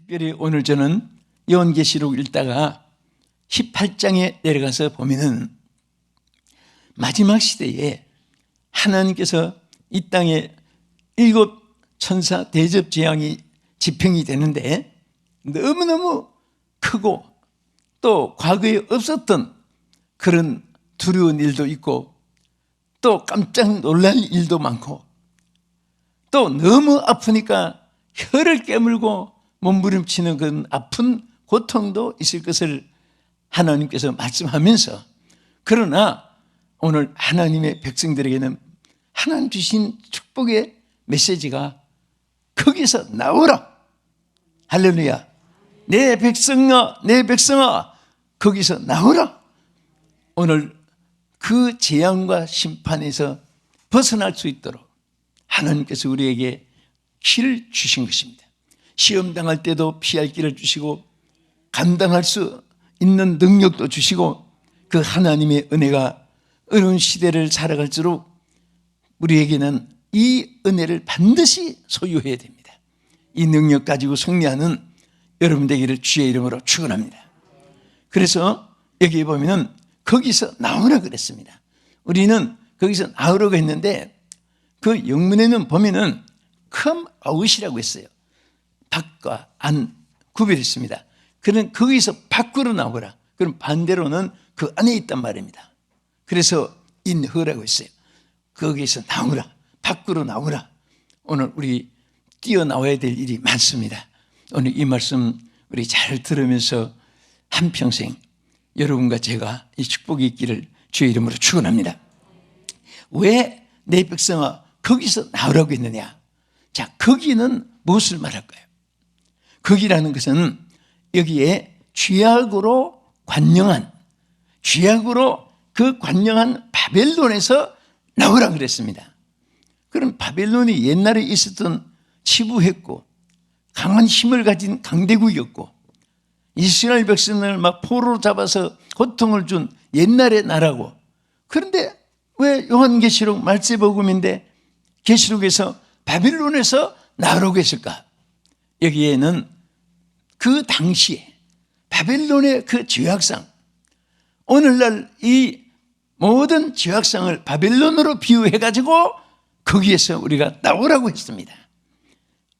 특별히 오늘 저는 요한계시록 읽다가 18장에 내려가서 보면은 마지막 시대에 하나님께서 이 땅에 7 천사 대접 재앙이 집행이 되는데 너무너무 크고 또 과거에 없었던 그런 두려운 일도 있고 또 깜짝 놀랄 일도 많고 또 너무 아프니까 혀를 깨물고 몸부림치는 그런 아픈 고통도 있을 것을 하나님께서 말씀하면서, 그러나 오늘 하나님의 백성들에게는 하나님 주신 축복의 메시지가 거기서 나오라. 할렐루야. 내 백성아, 내 백성아, 거기서 나오라. 오늘 그 재앙과 심판에서 벗어날 수 있도록 하나님께서 우리에게 길을 주신 것입니다. 시험 당할 때도 피할 길을 주시고 감당할 수 있는 능력도 주시고, 그 하나님의 은혜가 어려운 시대를 살아갈수록 우리에게는 이 은혜를 반드시 소유해야 됩니다. 이 능력 가지고 승리하는 여러분 되기를 주의 이름으로 축원합니다. 그래서 여기 보면은 거기서 나오라 그랬습니다. 우리는 거기서 나오라고 했는데 그 영문에는 보면은 come out이라고 했어요. 밖과 안 구별했습니다. 그는 거기서 밖으로 나오라. 그럼 반대로는 그 안에 있단 말입니다. 그래서 in her라고 했어요. 거기서 나오라, 밖으로 나오라. 오늘 우리 뛰어나와야 될 일이 많습니다. 오늘 이 말씀 우리 잘 들으면서 한평생 여러분과 제가 이 축복이 있기를 주의 이름으로 축원합니다. 왜 내 백성아 거기서 나오라고 했느냐? 자, 거기는 무엇을 말할까요? 거기라는 것은 여기에 죄악으로 관영한, 죄악으로 그 관영한 바벨론에서 나오라 그랬습니다. 그럼 바벨론이 옛날에 있었던 치부했고 강한 힘을 가진 강대국이었고 이스라엘 백성을 막 포로로 잡아서 고통을 준 옛날의 나라고, 그런데 왜 요한계시록 말세복음인데 계시록에서 바벨론에서 나오라고 했을까? 여기에는 그 당시에 바벨론의 그 죄악상, 오늘날 이 모든 죄악상을 바벨론으로 비유해가지고 거기에서 우리가 나오라고 했습니다.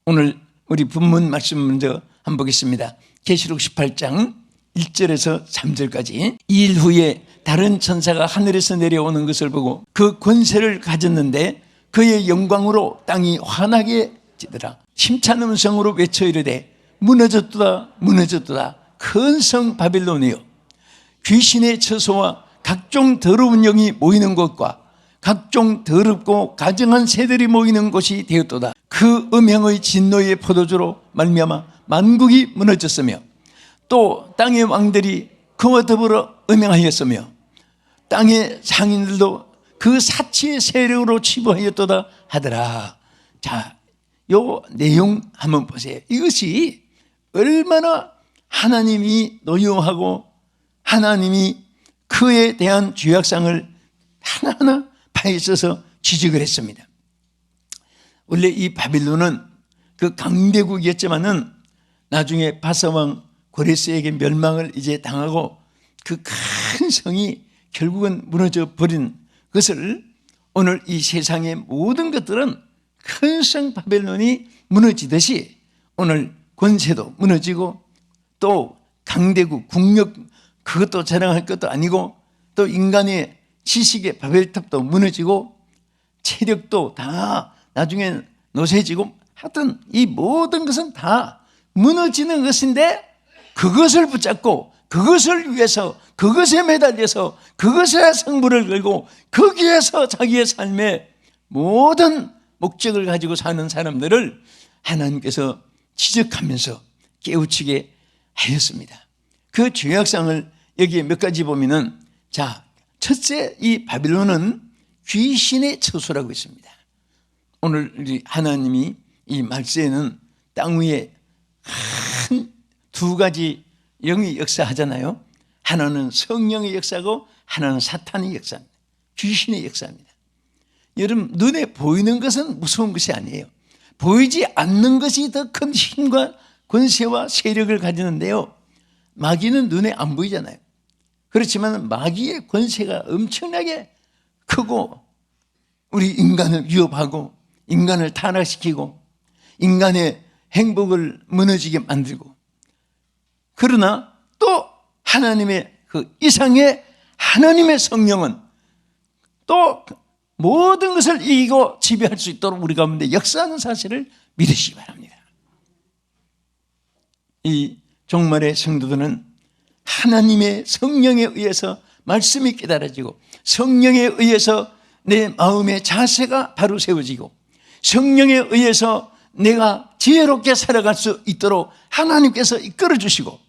오늘 우리 본문 말씀 먼저 한번 보겠습니다. 계시록 18장 1절에서 3절까지. 2일 후에 다른 천사가 하늘에서 내려오는 것을 보고 그 권세를 가졌는데 그의 영광으로 땅이 환하게 지더라. 심찬 음성으로 외쳐 이르되 무너졌도다 무너졌도다 큰 성 바벨론이여, 귀신의 처소와 각종 더러운 영이 모이는 곳과 각종 더럽고 가증한 새들이 모이는 곳이 되었도다. 그 음행의 진노의 포도주로 말미암아 만국이 무너졌으며 또 땅의 왕들이 그와 더불어 음행하였으며 땅의 상인들도 그 사치의 세력으로 치부하였도다 하더라. 자, 요 내용 한번 보세요. 이것이 얼마나 하나님이 노여워하고 하나님이 그에 대한 죄악상을 하나하나 파헤쳐서 지적을 했습니다. 원래 이 바빌론은 그 강대국이었지만은 나중에 바사왕 고레스에게 멸망을 이제 당하고 그 큰 성이 결국은 무너져 버린 것을, 오늘 이 세상의 모든 것들은 큰 성 바벨론이 무너지듯이 오늘 권세도 무너지고 또 강대국 국력 그것도 자랑할 것도 아니고 또 인간의 지식의 바벨탑도 무너지고 체력도 다 나중에 노쇠지고 하여튼 이 모든 것은 다 무너지는 것인데 그것을 붙잡고 그것을 위해서 그것에 매달려서 그것에 승부를 걸고 거기에서 자기의 삶의 모든 목적을 가지고 사는 사람들을 하나님께서 지적하면서 깨우치게 하였습니다. 그 죄악상을 여기에 몇 가지 보면은, 자, 첫째, 이 바빌론은 귀신의 처소라고 했습니다. 오늘 우리 하나님이 이 말세에는 땅 위에 한 두 가지 영이 역사하잖아요. 하나는 성령의 역사고 하나는 사탄의 역사입니다. 귀신의 역사입니다. 여러분, 눈에 보이는 것은 무서운 것이 아니에요. 보이지 않는 것이 더 큰 힘과 권세와 세력을 가지는데요, 마귀는 눈에 안 보이잖아요. 그렇지만 마귀의 권세가 엄청나게 크고 우리 인간을 위협하고 인간을 타락시키고 인간의 행복을 무너지게 만들고, 그러나 또 하나님의 그 이상의 하나님의 성령은 또 모든 것을 이기고 지배할 수 있도록 우리 가운데 역사하는 사실을 믿으시기 바랍니다. 이 종말의 성도들은 하나님의 성령에 의해서 말씀이 깨달아지고 성령에 의해서 내 마음의 자세가 바로 세워지고 성령에 의해서 내가 지혜롭게 살아갈 수 있도록 하나님께서 이끌어 주시고,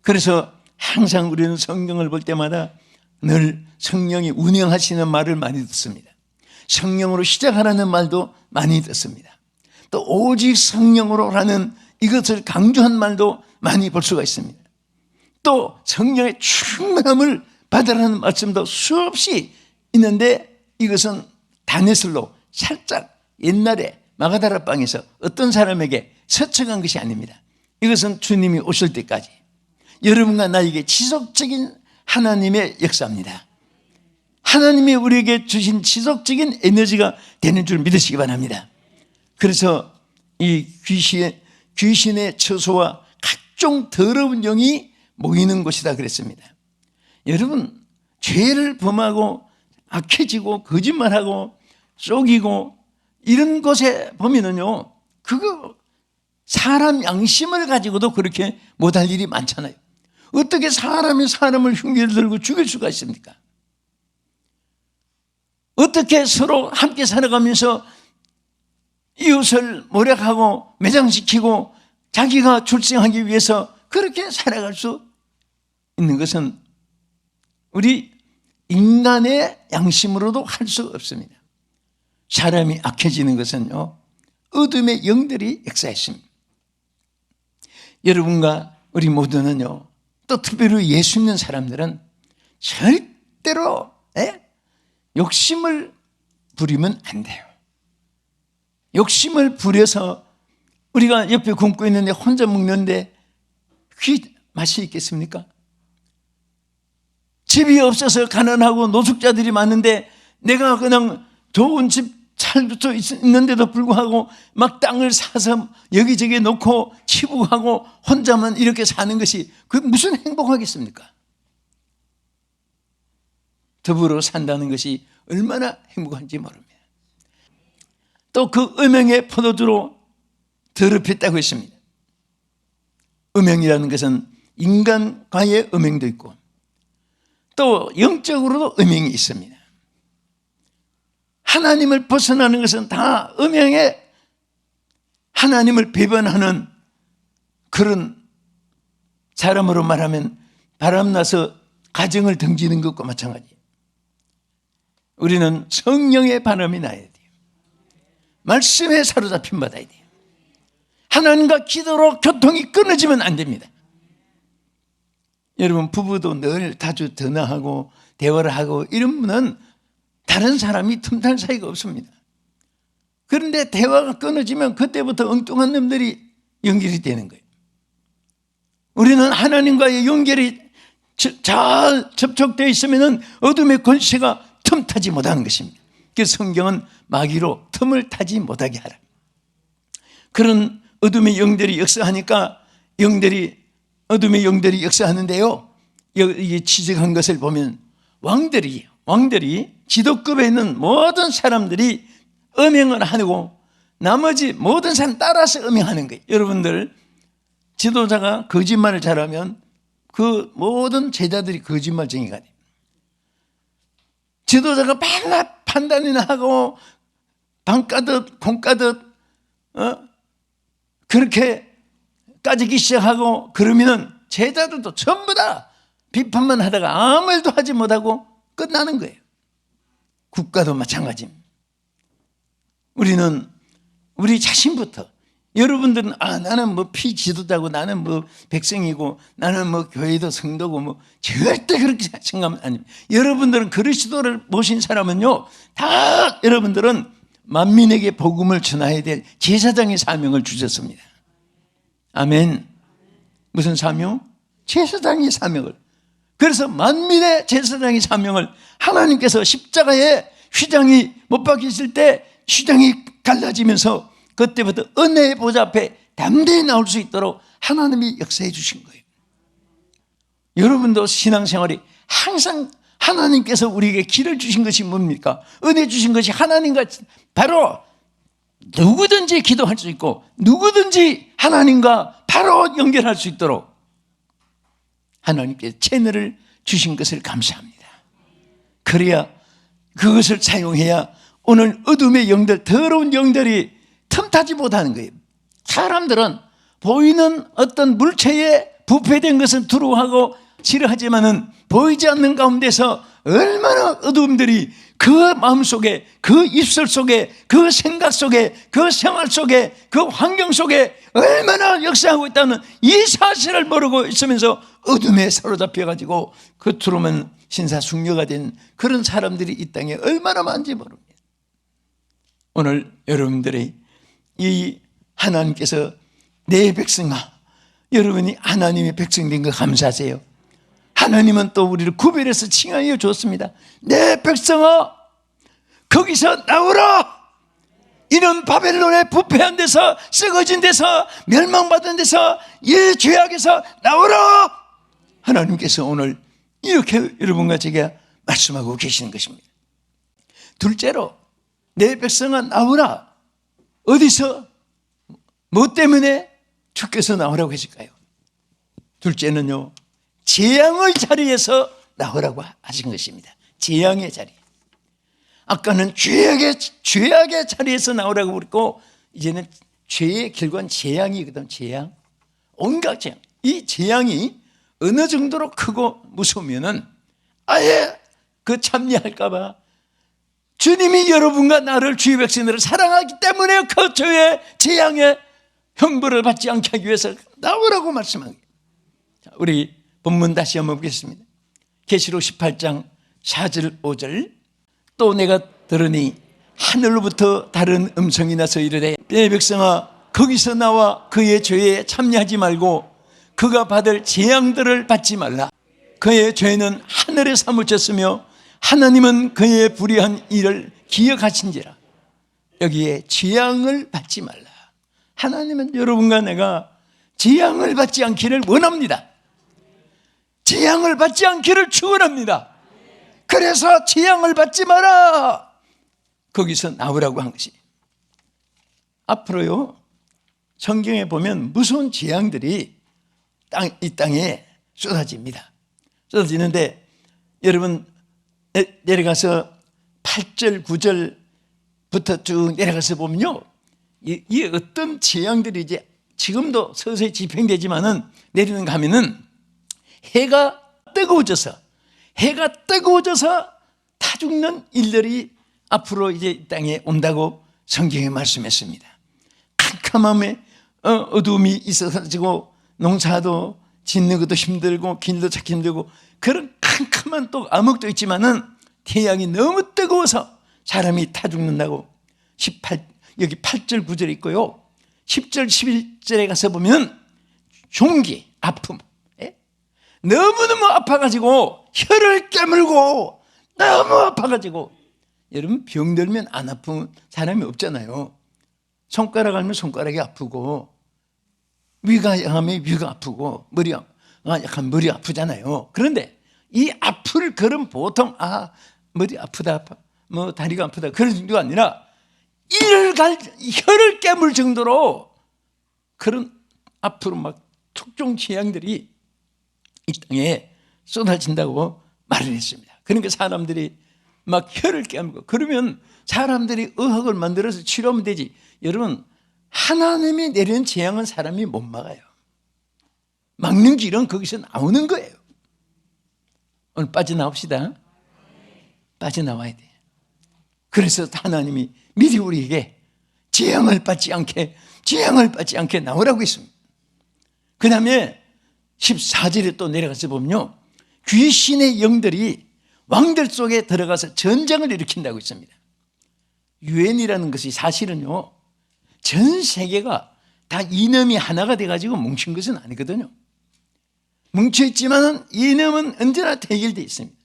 그래서 항상 우리는 성경을 볼 때마다 늘 성령이 운행하시는 말을 많이 듣습니다. 성령으로 시작하라는 말도 많이 듣습니다. 또 오직 성령으로라는 이것을 강조한 말도 많이 볼 수가 있습니다. 또 성령의 충만함을 받으라는 말씀도 수없이 있는데, 이것은 다니엘로 살짝 옛날에 마가다라방에서 어떤 사람에게 서청한 것이 아닙니다. 이것은 주님이 오실 때까지 여러분과 나에게 지속적인 하나님의 역사입니다. 하나님이 우리에게 주신 지속적인 에너지가 되는 줄 믿으시기 바랍니다. 그래서 이 귀신의 처소와 각종 더러운 영이 모이는 곳이다 그랬습니다. 여러분, 죄를 범하고 악해지고 거짓말하고 속이고 이런 곳에 보면은요, 그거 사람 양심을 가지고도 그렇게 못할 일이 많잖아요. 어떻게 사람이 사람을 흉기를 들고 죽일 수가 있습니까? 어떻게 서로 함께 살아가면서 이웃을 모략하고 매장시키고 자기가 출생하기 위해서 그렇게 살아갈 수 있는 것은 우리 인간의 양심으로도 할 수 없습니다. 사람이 악해지는 것은요, 어둠의 영들이 역사했습니다. 여러분과 우리 모두는요, 또 특별히 예수 믿는 사람들은 절대로 욕심을 부리면 안 돼요. 욕심을 부려서 우리가 옆에 굶고 있는데 혼자 먹는데 그게 맛이 있겠습니까? 집이 없어서 가난하고 노숙자들이 많은데 내가 그냥 좋은 집 잘 붙어 있는데도 불구하고 막 땅을 사서 여기저기 놓고 치부하고 혼자만 이렇게 사는 것이 그게 무슨 행복하겠습니까? 더불어 산다는 것이 얼마나 행복한지 모릅니다. 또 그 음행의 포도주로 더럽혔다고 했습니다. 음행이라는 것은 인간과의 음행도 있고 또 영적으로도 음행이 있습니다. 하나님을 벗어나는 것은 다 음행에 하나님을 배반하는 그런 사람으로 말하면 바람나서 가정을 등지는 것과 마찬가지예요. 우리는 성령의 바람이 나야 돼요. 말씀에 사로잡힌 받아야 돼요. 하나님과 기도로 교통이 끊어지면 안 됩니다. 여러분, 부부도 늘 자주 전화하고 대화를 하고 이런 분은 다른 사람이 틈탈 사이가 없습니다. 그런데 대화가 끊어지면 그때부터 엉뚱한 놈들이 연결이 되는 거예요. 우리는 하나님과의 연결이 잘 접촉되어 있으면 어둠의 권세가 틈타지 못하는 것입니다. 그래서 성경은 마귀로 틈을 타지 못하게 하라. 그런 어둠의 영들이 역사하니까 어둠의 영들이 역사하는데요, 여기 지적한 것을 보면 왕들이 지도급에 있는 모든 사람들이 음행을 하고 나머지 모든 사람 따라서 음행하는 거예요. 여러분들, 지도자가 거짓말을 잘하면 그 모든 제자들이 거짓말쟁이가 돼요. 지도자가 맨날 판단이나 하고 방 까듯 공 까듯 그렇게 까지기 시작하고 그러면 제자들도 전부 다 비판만 하다가 아무 일도 하지 못하고 끝나는 거예요. 국가도 마찬가지입니다. 우리는 우리 자신부터, 여러분들은 나는 뭐 피지도자고 나는 뭐 백성이고 나는 뭐 교회도 성도고 절대 그렇게 생각하면 아닙니다. 여러분들은 그리스도를 모신 사람은요, 다 여러분들은 만민에게 복음을 전해야 될 제사장의 사명을 주셨습니다. 아멘. 무슨 사명? 제사장의 사명을. 그래서 만민의 제사장의 사명을 하나님께서 십자가에 휘장이 못 박혔을 때 휘장이 갈라지면서 그때부터 은혜의 보좌 앞에 담대히 나올 수 있도록 하나님이 역사해 주신 거예요. 여러분도 신앙생활이 항상 하나님께서 우리에게 길을 주신 것이 뭡니까? 은혜 주신 것이 하나님과 바로 누구든지 기도할 수 있고 누구든지 하나님과 바로 연결할 수 있도록 하나님께 채널을 주신 것을 감사합니다. 그래야 그것을 사용해야 오늘 어둠의 영들, 더러운 영들이 틈타지 못하는 거예요. 사람들은 보이는 어떤 물체에 부패된 것은 두려워하고 싫어하지만은 보이지 않는 가운데서 얼마나 어둠들이 그 마음속에, 그 입술 속에, 그 생각 속에, 그 생활 속에, 그 환경 속에 얼마나 역사하고 있다는 이 사실을 모르고 있으면서 어둠에 사로잡혀가지고 겉으로만 신사숙녀가 된 그런 사람들이 이 땅에 얼마나 많은지 모릅니다. 오늘 여러분들의 이 하나님께서 내 백성아, 여러분이 하나님의 백성 된 거 감사하세요. 하나님은 또 우리를 구별해서 칭하여 줬습니다. 내 백성아, 거기서 나오라. 이런 바벨론의 부패한 데서, 썩어진 데서, 멸망받은 데서, 이 죄악에서 나오라. 하나님께서 오늘 이렇게 여러분과 제게 말씀하고 계시는 것입니다. 둘째로, 내 백성아 나오라. 어디서? 뭐 때문에 주께서 나오라고 하실까요? 둘째는요, 재앙의 자리에서 나오라고 하신 것입니다. 재앙의 자리. 아까는 죄악의 자리에서 나오라고 그랬고, 이제는 죄의 결과는 재앙이거든. 재앙. 온갖 재앙. 이 재앙이 어느 정도로 크고 무서우면은 아예 그 참여할까봐 주님이 여러분과 나를 주의 백성들을 사랑하기 때문에 그 죄의 재앙의 형벌을 받지 않게 하기 위해서 나오라고 말씀합니다. 우리 본문 다시 한번 보겠습니다. 계시록 18장 4절 5절. 또 내가 들으니 하늘로부터 다른 음성이 나서 이르되 내 백성아, 거기서 나와 그의 죄에 참여하지 말고 그가 받을 재앙들을 받지 말라. 그의 죄는 하늘에 사무쳤으며 하나님은 그의 불의한 일을 기억하신지라. 여기에 재앙을 받지 말라. 하나님은 여러분과 내가 재앙을 받지 않기를 원합니다. 재앙을 받지 않기를 축원합니다. 그래서 재앙을 받지 마라. 거기서 나오라고 한 것이. 앞으로요, 성경에 보면 무서운 재앙들이 이 땅에 쏟아집니다. 쏟아지는데 여러분 내려가서 8절 9절부터 쭉 내려가서 보면요, 이 어떤 재앙들이 이제 지금도 서서히 집행되지만은 내리는 가면은 해가 뜨거워져서 타 죽는 일들이 앞으로 이제 이 땅에 온다고 성경에 말씀했습니다. 캄캄함에 어둠이 있어가지고 농사도 짓는 것도 힘들고 길도 찾기 힘들고 그런 캄캄한 또 암흑도 있지만은 태양이 너무 뜨거워서 사람이 타 죽는다고 여기 8절 9절 있고요. 10절 11절에 가서 보면 종기, 아픔, 너무너무 아파가지고 혀를 깨물고 너무 아파가지고, 여러분 병들면 안 아픈 사람이 없잖아요. 손가락 하면 손가락이 아프고 위가 약하면 위가 아프고 머리가 약하면 머리 아프잖아요. 그런데 이 아플 그런 보통 머리 아프다 뭐 다리가 아프다 그런 정도가 아니라 혀를 깨물 정도로 그런 앞으로 막 특종 재앙들이 이 땅에 쏟아진다고 말을 했습니다. 그러니까 사람들이 막 혀를 깨물고, 그러면 사람들이 의학을 만들어서 치료하면 되지. 여러분, 하나님이 내리는 재앙은 사람이 못 막아요. 막는 길은 거기서 나오는 거예요. 오늘 빠져나옵시다. 빠져나와야 돼. 그래서 하나님이 미리 우리에게 재앙을 받지 않게 나오라고 했습니다. 그 다음에 14절에 또 내려가서 보면요, 귀신의 영들이 왕들 속에 들어가서 전쟁을 일으킨다고 했습니다. 유엔이라는 것이 사실은요, 전 세계가 다 이념이 하나가 돼가지고 뭉친 것은 아니거든요. 뭉쳐있지만 이념은 언제나 대결되어 있습니다.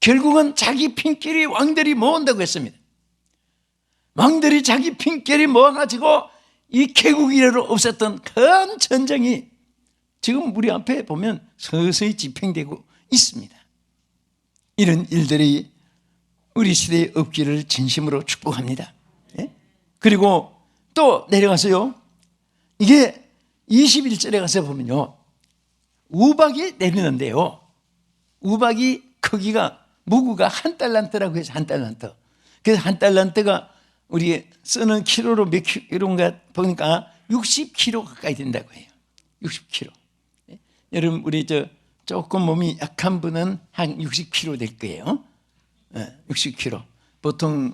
결국은 자기 핀끼리 왕들이 모은다고 했습니다. 왕들이 자기 핀끼리 모아가지고 이 개국 이래로 없었던 큰 전쟁이 지금 우리 앞에 보면 서서히 집행되고 있습니다. 이런 일들이 우리 시대에 없기를 진심으로 축복합니다. 예? 그리고 또 내려가서요, 이게 21절에 가서 보면요, 우박이 내리는데요, 우박이 크기가 무구가 1달란트라고 해서 1달란트. 그래서 1달란트가 우리 쓰는 키로로 몇 킬로인가 보니까 60kg 가까이 된다고 해요. 60kg. 예? 여러분 우리 조금 몸이 약한 분은 한 60kg 될 거예요. 60kg. 보통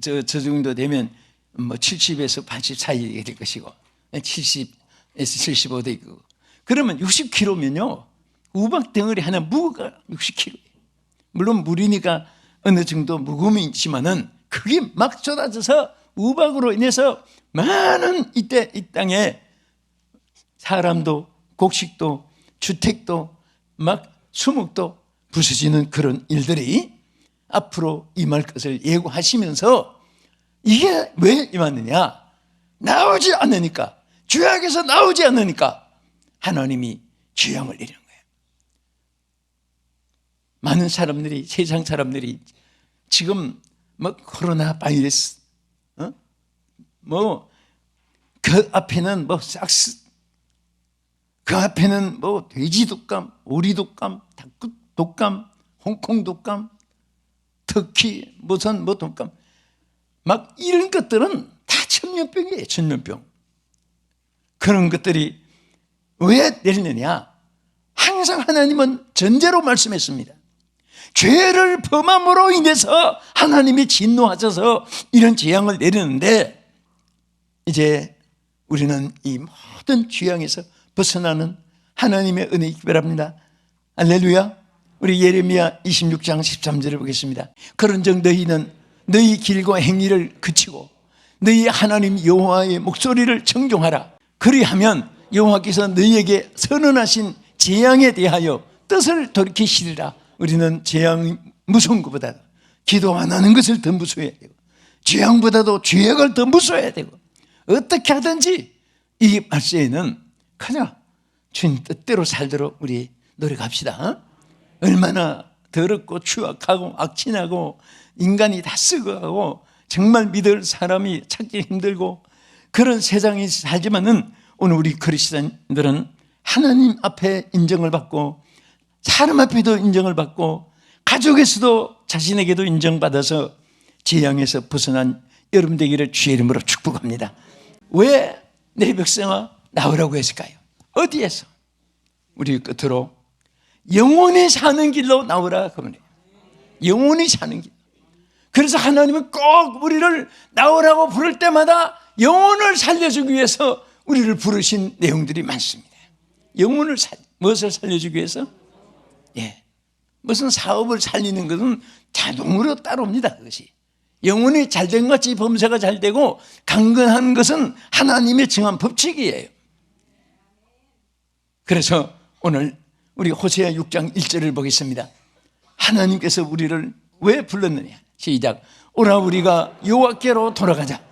저 정도 되면 뭐 70에서 80 사이에 될 것이고, 70에서 75 되고. 그러면 60kg면요, 우박 덩어리 하나 무게가 60kg. 물론 물이니까 어느 정도 무거움이 있지만은 그게 막 쏟아져서 우박으로 인해서 많은 이 땅에 사람도 곡식도 주택도 막 수목도 부서지는 그런 일들이 앞으로 임할 것을 예고하시면서 이게 왜 임하느냐? 나오지 않으니까, 죄악에서 나오지 않으니까 하나님이 재앙을 내리는 거예요. 많은 사람들이, 세상 사람들이 지금 뭐 코로나 바이러스, 뭐 그 앞에는 뭐 삭스, 그 앞에는 뭐 돼지 독감, 오리 독감, 닭 독감, 홍콩 독감, 터키 무슨 뭐 독감, 막 이런 것들은 다 천면병이에요. 천면병. 그런 것들이 왜 내리느냐? 항상 하나님은 전제로 말씀했습니다. 죄를 범함으로 인해서 하나님이 진노하셔서 이런 재앙을 내리는데, 이제 우리는 이 모든 재앙에서 벗어나는 하나님의 은혜에 기별합니다. 할렐루야. 우리 예레미야 26장 13절을 보겠습니다. 그런즉 너희는 너희 길과 행위를 그치고 너희 하나님 여호와의 목소리를 청종하라. 그리하면 여호와께서 너희에게 선언하신 재앙에 대하여 뜻을 돌이키시리라. 우리는 재앙이 무서운 것보다 기도 안 하는 것을 더 무서워해야 되고, 재앙보다도 죄악을 더 무서워해야 되고, 어떻게 하든지 이 말세에는 그냥 주님 뜻대로 살도록 우리 노력합시다. 얼마나 더럽고 추악하고 악진하고 인간이 다 썩어가고 정말 믿을 사람이 찾기 힘들고 그런 세상에 살지만은, 오늘 우리 그리스도인들은 하나님 앞에 인정을 받고 사람 앞에도 인정을 받고 가족에서도 자신에게도 인정받아서 재앙에서 벗어난 여러분 되기를 주의 이름으로 축복합니다. 왜 내 백성아 나오라고 했을까요? 어디에서? 우리 끝으로 영원히 사는 길로 나오라 그러네요. 영원히 사는 길. 그래서 하나님은 꼭 우리를 나오라고 부를 때마다 영혼을 살려주기 위해서 우리를 부르신 내용들이 많습니다. 영혼을 무엇을 살려주기 위해서? 예, 무슨 사업을 살리는 것은 자동으로 따라옵니다. 그것이 영혼이 잘된 것이 범사가 잘 되고 강건한 것은 하나님의 정한 법칙이에요. 그래서 오늘 우리 호세아 6장 1절을 보겠습니다. 하나님께서 우리를 왜 불렀느냐? 시작. 오라 우리가 여호와께로 돌아가자.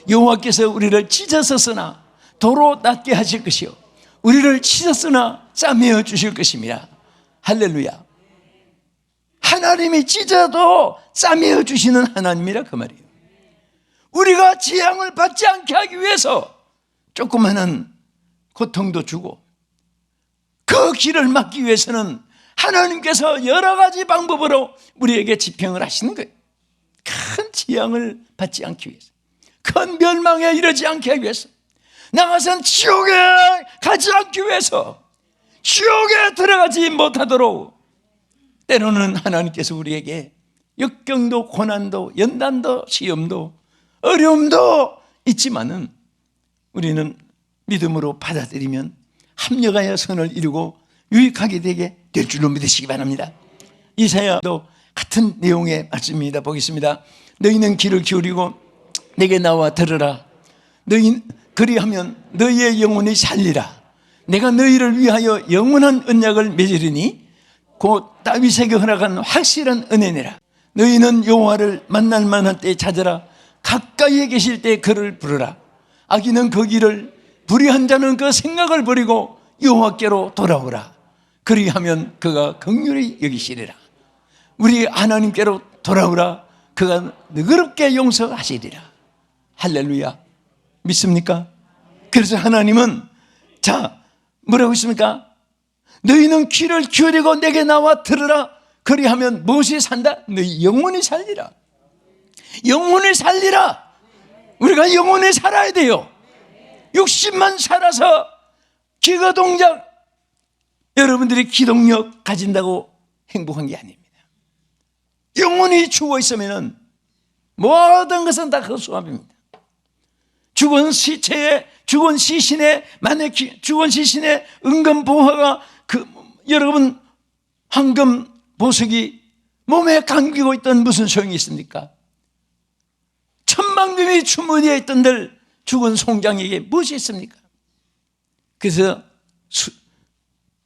여호와께서 우리를 찢어서으나 도로 낫게 하실 것이요 우리를 찢었으나 싸매어 주실 것입니다. 할렐루야. 하나님이 찢어도 싸매어 주시는 하나님이라 그 말이에요. 우리가 재앙을 받지 않게 하기 위해서 조그마한 고통도 주고 그 길을 막기 위해서는 하나님께서 여러 가지 방법으로 우리에게 집행을 하시는 거예요. 큰 재앙을 받지 않기 위해서, 큰 멸망에 이르지 않게 하기 위해서, 나가선 지옥에 가지 않기 위해서, 지옥에 들어가지 못하도록 때로는 하나님께서 우리에게 역경도 고난도 연단도 시험도 어려움도 있지만은 우리는 믿음으로 받아들이면 합력하여 선을 이루고 유익하게 되게 될 줄로 믿으시기 바랍니다. 이사야도 같은 내용의 말씀입니다. 보겠습니다. 너희는 귀를 기울이고 내게 나와 들으라. 너희 그리하면 너희의 영혼이 살리라. 내가 너희를 위하여 영원한 언약을 맺으리니 곧 다윗에게 허락한 확실한 은혜니라. 너희는 여호와를 만날 만한 때에 찾으라. 가까이에 계실 때 그를 부르라. 악인은 그 길을, 불의한 자는 그 생각을 버리고 여호와께로 돌아오라. 그리하면 그가 긍휼히 여기시리라. 우리 하나님께로 돌아오라. 그가 너그럽게 용서하시리라. 할렐루야. 믿습니까? 그래서 하나님은 뭐라고 했습니까? 너희는 귀를 기울이고 내게 나와 들으라. 그리하면 무엇이 산다? 너희 영혼이 살리라. 영혼이 살리라. 우리가 영혼이 살아야 돼요. 육신만 살아서 기거동작, 여러분들이 기동력 가진다고 행복한 게 아닙니다. 영혼이 죽어 있으면 모든 것은 다 허수아비입니다. 죽은 시체에, 죽은 시신의, 만약에 죽은 시신의 은금 보화가 여러분 황금 보석이 몸에 감기고 있던 무슨 소용이 있습니까? 천만금이 주머니에 있던들 죽은 송장에게 무엇이 있습니까? 그래서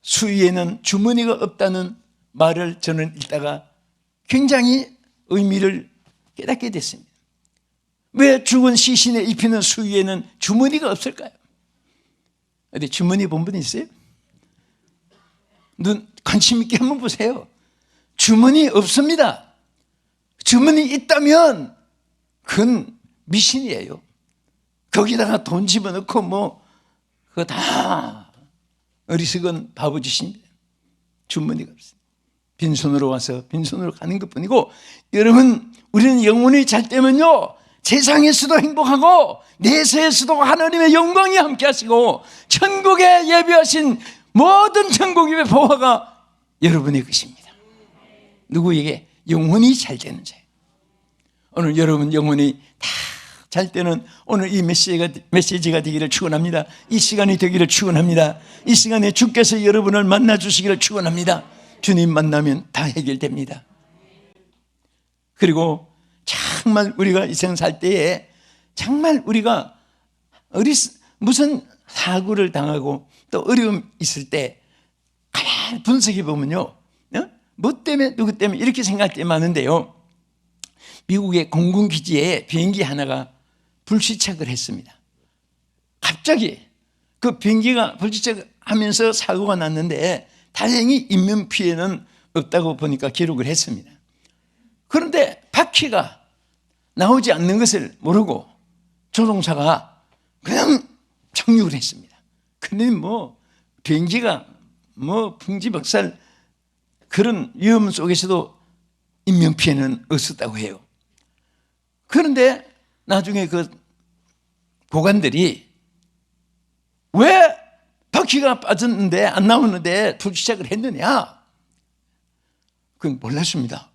수위에는 주머니가 없다는 말을 저는 읽다가 굉장히 의미를 깨닫게 됐습니다. 왜 죽은 시신에 입히는 수위에는 주머니가 없을까요? 어디 주머니 본 분 있어요? 눈 관심 있게 한번 보세요. 주머니 없습니다. 주머니 있다면 그건 미신이에요. 거기다가 돈 집어넣고 그거 다 어리석은 바보짓입니다. 주머니가 없어요. 빈손으로 와서 빈손으로 가는 것뿐이고, 여러분 우리는 영혼이 잘 때면요 세상에서도 행복하고 내세에서도 하나님의 영광이 함께 하시고 천국에 예비하신 모든 천국의 보화가 여러분의 것입니다. 누구에게? 영혼이 잘 되는 자예요. 오늘 여러분 영혼이 다 잘 때는 오늘 이 메시지가 되기를 축원합니다. 이 시간이 되기를 축원합니다. 이 시간에 주께서 여러분을 만나 주시기를 축원합니다. 주님 만나면 다 해결됩니다. 그리고 정말 우리가 이 세상 살 때에 정말 우리가 무슨 사고를 당하고 또 어려움 있을 때 가만히 분석해 보면요, 뭐 때문에 누구 때문에 이렇게 생각할 때 많은데요, 미국의 공군기지에 비행기 하나가 불시착을 했습니다. 갑자기 그 비행기가 불시착하면서 사고가 났는데 다행히 인명피해는 없다고 보니까 기록을 했습니다. 그런데 바퀴가 나오지 않는 것을 모르고 조종사가 그냥 착륙을 했습니다. 근데 비행기가 풍지박살 그런 위험 속에서도 인명피해는 없었다고 해요. 그런데 나중에 그 고관들이 왜 바퀴가 빠졌는데 안 나오는데 불시착을 했느냐? 그건 몰랐습니다.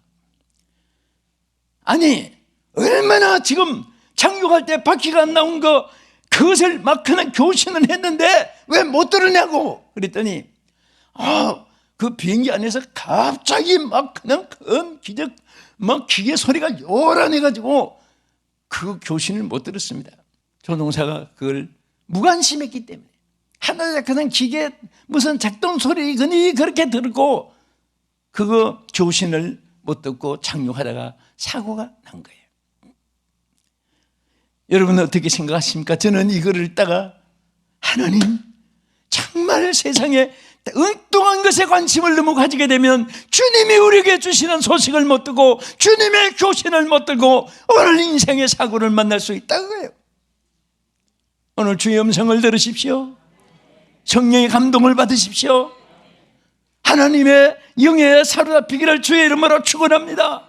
아니 얼마나 지금 착륙할 때 바퀴가 안 나온 그것을 막 그냥 교신을 했는데 왜 못 들으냐고 그랬더니 그 비행기 안에서 갑자기 막 그냥 큰 기적 막 기계 소리가 요란해가지고 그 교신을 못 들었습니다. 조종사가 그걸 무관심했기 때문에 하나의 그냥 기계 무슨 작동 소리 그렇게 들고 그거 교신을 못 듣고 착륙하다가 사고가 난 거예요. 여러분은 어떻게 생각하십니까? 저는 이거를 읽다가 하나님 정말 세상에 엉뚱한 것에 관심을 너무 가지게 되면 주님이 우리에게 주시는 소식을 못 듣고 주님의 교신을 못 들고 오늘 인생의 사고를 만날 수 있다고요. 오늘 주의 음성을 들으십시오. 성령의 감동을 받으십시오. 하나님의 영에 사로잡히기를 주의 이름으로 축원합니다.